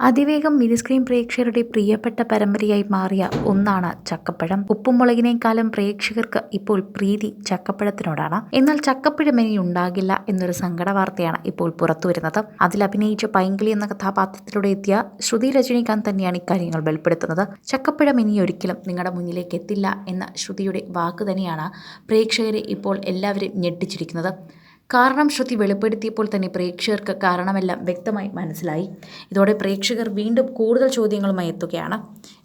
അതിവേഗം mini screen പ്രേക്ഷകരുടെ പ്രിയപ്പെട്ട പരമ്പരയായി മാറിയ ഒന്നാണ് ചക്കപ്പഴം. ഉപ്പും മുളകിനേക്കാളും പ്രേക്ഷകർക്ക് ഇപ്പോൾ പ്രീതി ചക്കപ്പഴത്തിനോടാണ്. എന്നാൽ ചക്കപ്പഴം ഇനി ഉണ്ടാകില്ല എന്നൊരു സങ്കട വാർത്തയാണ് ഇപ്പോൾ പുറത്തുവരുന്നത്. അതിൽ അഭിനയിച്ച പൈങ്കിളി എന്ന കഥാപാത്രത്തിലൂടെ എത്തിയ ശ്രുതി രജനീകാന്ത് തന്നെയാണ് ഇക്കാര്യങ്ങൾ വെളിപ്പെടുത്തുന്നത്. ചക്കപ്പഴം ഇനി ഒരിക്കലും നിങ്ങളുടെ മുന്നിലേക്ക് എത്തില്ല എന്ന ശ്രുതിയുടെ വാക്ക് തന്നെയാണ് പ്രേക്ഷകരെ ഇപ്പോൾ എല്ലാവരും ഞെട്ടിച്ചിരിക്കുന്നത്. കാരണം ശ്രുതി വെളിപ്പെടുത്തിയപ്പോൾ തന്നെ പ്രേക്ഷകർക്ക് കാരണമെല്ലാം വ്യക്തമായി മനസ്സിലായി. ഇതോടെ പ്രേക്ഷകർ വീണ്ടും കൂടുതൽ ചോദ്യങ്ങളുമായി എത്തുകയാണ്.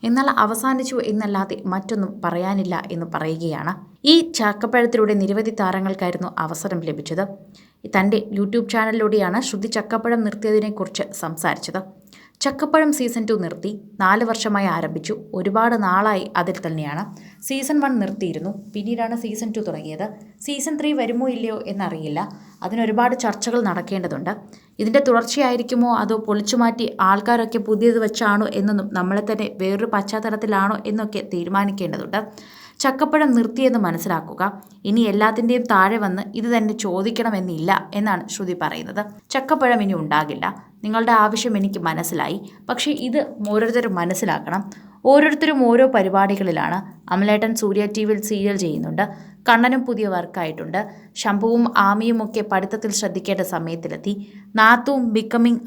എന്നാൽ അവസാനിച്ചു എന്നല്ലാതെ മറ്റൊന്നും പറയാനില്ല എന്ന് പറയുകയാണ്. ഈ ചക്കപ്പഴത്തിലൂടെ നിരവധി താരങ്ങൾക്കായിരുന്നു അവസരം ലഭിച്ചത്. തൻ്റെ യൂട്യൂബ് ചാനലിലൂടെയാണ് ശ്രുതി ചക്കപ്പഴം നിർത്തിയതിനെക്കുറിച്ച് സംസാരിച്ചത്. ചക്കപ്പഴം സീസൺ 2 നിർത്തി 4 വർഷമായി ആരംഭിച്ചു. ഒരുപാട് നാളായി അതിൽ തന്നെയാണ്. സീസൺ 1 നിർത്തിയിരുന്നു. പിന്നീടാണ് സീസൺ 2 തുടങ്ങിയത്. സീസൺ 3 വരുമോ ഇല്ലയോ എന്നറിയില്ല. അതിനൊരുപാട് ചർച്ചകൾ നടക്കേണ്ടതുണ്ട്. ഇതിൻ്റെ തുടർച്ചയായിരിക്കുമോ അതോ പൊളിച്ചുമാറ്റി ആൾക്കാരൊക്കെ പുതിയത് വെച്ചാണോ എന്നൊന്നും നമ്മളെ തന്നെ വേറൊരു പശ്ചാത്തലത്തിലാണോ എന്നൊക്കെ തീരുമാനിക്കേണ്ടതുണ്ട്. ചക്കപ്പഴം നിർത്തിയെന്ന് മനസ്സിലാക്കുക. ഇനി എല്ലാത്തിൻ്റെയും താഴെ വന്ന് ഇത് തന്നെ ചോദിക്കണമെന്നില്ല എന്നാണ് ശ്രുതി പറയുന്നത്. ചക്കപ്പഴം ഇനി ഉണ്ടാകില്ല. നിങ്ങളുടെ ആവശ്യം എനിക്ക് മനസ്സിലായി. പക്ഷേ ഇത് ഓരോരുത്തരും മനസ്സിലാക്കണം. ഓരോരുത്തരും ഓരോ പരിപാടികളിലാണ്. അമലേട്ടൻ സൂര്യ ടിവിയിൽ സീരിയൽ ചെയ്യുന്നുണ്ട്. കണ്ണനും പുതിയ വർക്കായിട്ടുണ്ട്. ശംഭുവും ആമിയും ഒക്കെ പഠിത്തത്തിൽ ശ്രദ്ധിക്കേണ്ട സമയത്തിലെത്തി. നാത്തുവും ബിക്കമിങ്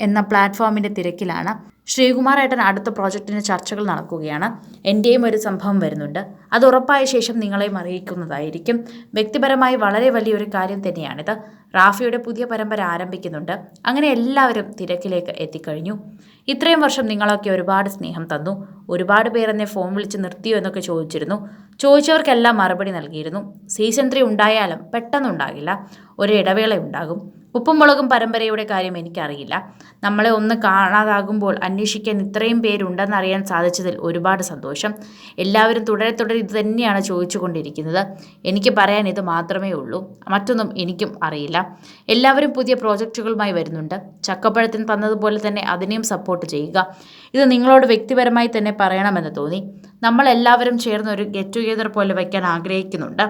എന്ന പ്ലാറ്റ്ഫോമിൻ്റെ തിരക്കിലാണ്. ശ്രീകുമാർ ഏട്ടൻ അടുത്ത പ്രോജക്റ്റിന് ചർച്ചകൾ നടക്കുകയാണ്. എൻ്റെയും ഒരു സംഭവം വരുന്നുണ്ട്. അത് ഉറപ്പായ ശേഷം നിങ്ങളെയും അറിയിക്കുന്നതായിരിക്കും. വ്യക്തിപരമായി വളരെ വലിയൊരു കാര്യം തന്നെയാണിത്. റാഫിയുടെ പുതിയ പരമ്പര ആരംഭിക്കുന്നുണ്ട്. അങ്ങനെ എല്ലാവരും തിരക്കിലേക്ക് എത്തിക്കഴിഞ്ഞു. ഇത്രയും വർഷം നിങ്ങളൊക്കെ ഒരുപാട് സ്നേഹം തന്നു. ഒരുപാട് പേർ എന്നെ ഫോൺ വിളിച്ച് നിർത്തിയോ എന്നൊക്കെ ചോദിച്ചിരുന്നു. ചോദിച്ചവർക്കെല്ലാം മറുപടി നൽകിയിരുന്നു. സീസൺ 3 ഉണ്ടായാലും പെട്ടെന്നുണ്ടാകില്ല. ഒരു ഇടവേള ഉണ്ടാകും. ഉപ്പും മുളകും പരമ്പരയുടെ കാര്യം എനിക്കറിയില്ല. നമ്മളെ ഒന്ന് കാണാതാകുമ്പോൾ അന്വേഷിക്കാൻ ഇത്രയും പേരുണ്ടെന്നറിയാൻ സാധിച്ചതിൽ ഒരുപാട് സന്തോഷം. എല്ലാവരും തുടരെ ഇത് തന്നെയാണ് ചോദിച്ചുകൊണ്ടിരിക്കുന്നത്. എനിക്ക് പറയാൻ ഇത് മാത്രമേ ഉള്ളൂ. മറ്റൊന്നും എനിക്കും അറിയില്ല. എല്ലാവരും പുതിയ പ്രോജക്റ്റുകളുമായി വരുന്നുണ്ട്. ചക്കപ്പഴത്തിന് തന്നതുപോലെ തന്നെ അതിനെയും സപ്പോർട്ട് ചെയ്യുക. ഇത് നിങ്ങളോട് വ്യക്തിപരമായി തന്നെ പറയണമെന്ന് തോന്നി. നമ്മളെല്ലാവരും ചേർന്ന് ഒരു ഗെറ്റ് ടുഗെദർ പോലെ വയ്ക്കാൻ ആഗ്രഹിക്കുന്നുണ്ട്.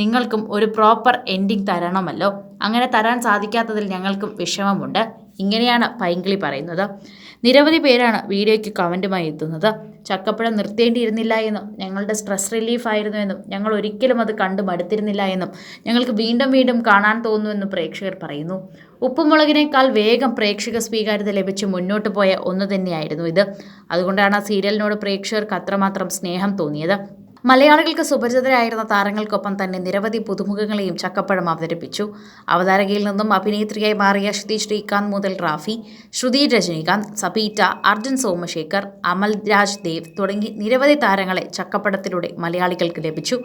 നിങ്ങൾക്കും ഒരു പ്രോപ്പർ എൻഡിങ് തരണമല്ലോ. അങ്ങനെ തരാൻ സാധിക്കാത്തതിൽ ഞങ്ങൾക്കും വിഷമമുണ്ട്. ഇങ്ങനെയാണ് പൈങ്കിളി പറയുന്നത്. നിരവധി പേരാണ് വീഡിയോയ്ക്ക് കമൻറ്റുമായി എത്തുന്നത്. ചക്കപ്പഴം നിർത്തേണ്ടിയിരുന്നില്ല എന്നും ഞങ്ങളുടെ സ്ട്രെസ് റിലീഫായിരുന്നു എന്നും ഞങ്ങൾ ഒരിക്കലും അത് കണ്ടു മടുത്തിരുന്നില്ല എന്നും ഞങ്ങൾക്ക് വീണ്ടും കാണാൻ തോന്നുമെന്നും പ്രേക്ഷകർ പറയുന്നു. ഉപ്പുമുളകിനേക്കാൾ വേഗം പ്രേക്ഷക സ്വീകാര്യത ലഭിച്ച് മുന്നോട്ട് പോയ ഒന്ന് തന്നെയായിരുന്നു ഇത്. അതുകൊണ്ടാണ് ആ സീരിയലിനോട് പ്രേക്ഷകർക്ക് അത്രമാത്രം സ്നേഹം തോന്നിയത്. മലയാളികൾക്ക് സുപരിചിതരായിരുന്ന താരങ്ങൾക്കൊപ്പം തന്നെ നിരവധി പുതുമുഖങ്ങളെയും ചക്കപ്പഴം അവതരിപ്പിച്ചു. അവതാരകയിൽ നിന്നും അഭിനേത്രിയായി മാറിയ ശ്രുതി ശ്രീകാന്ത് മുതൽ റാഫി, ശ്രുതി രജനീകാന്ത്, സബീറ്റ, അർജുൻ സോമശേഖർ, അമൽ രാജ് ദേവ് തുടങ്ങി നിരവധി താരങ്ങളെ ചക്കപ്പഴത്തിലൂടെ മലയാളികൾക്ക് ലഭിച്ചു.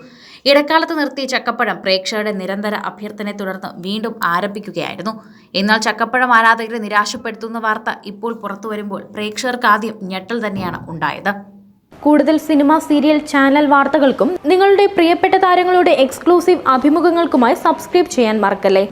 ഇടക്കാലത്ത് നിർത്തിയ ചക്കപ്പഴം പ്രേക്ഷകരുടെ നിരന്തര അഭ്യർത്ഥനയെ തുടർന്ന് വീണ്ടും ആരംഭിക്കുകയായിരുന്നു. എന്നാൽ ചക്കപ്പഴം ആരാധകരെ നിരാശപ്പെടുത്തുന്ന വാർത്ത ഇപ്പോൾ പുറത്തു വരുമ്പോൾ പ്രേക്ഷകർക്ക് ആദ്യം ഞെട്ടൽ തന്നെയാണ് ഉണ്ടായത്. കൂടുതൽ സിനിമ, സീരിയൽ, ചാനൽ വാർത്തകൾക്കും നിങ്ങളുടെ പ്രിയപ്പെട്ട താരങ്ങളുടെ എക്സ്ക്ലൂസീവ് അഭിമുഖങ്ങൾക്കുമായി സബ്സ്ക്രൈബ് ചെയ്യാൻ മറക്കല്ലേ.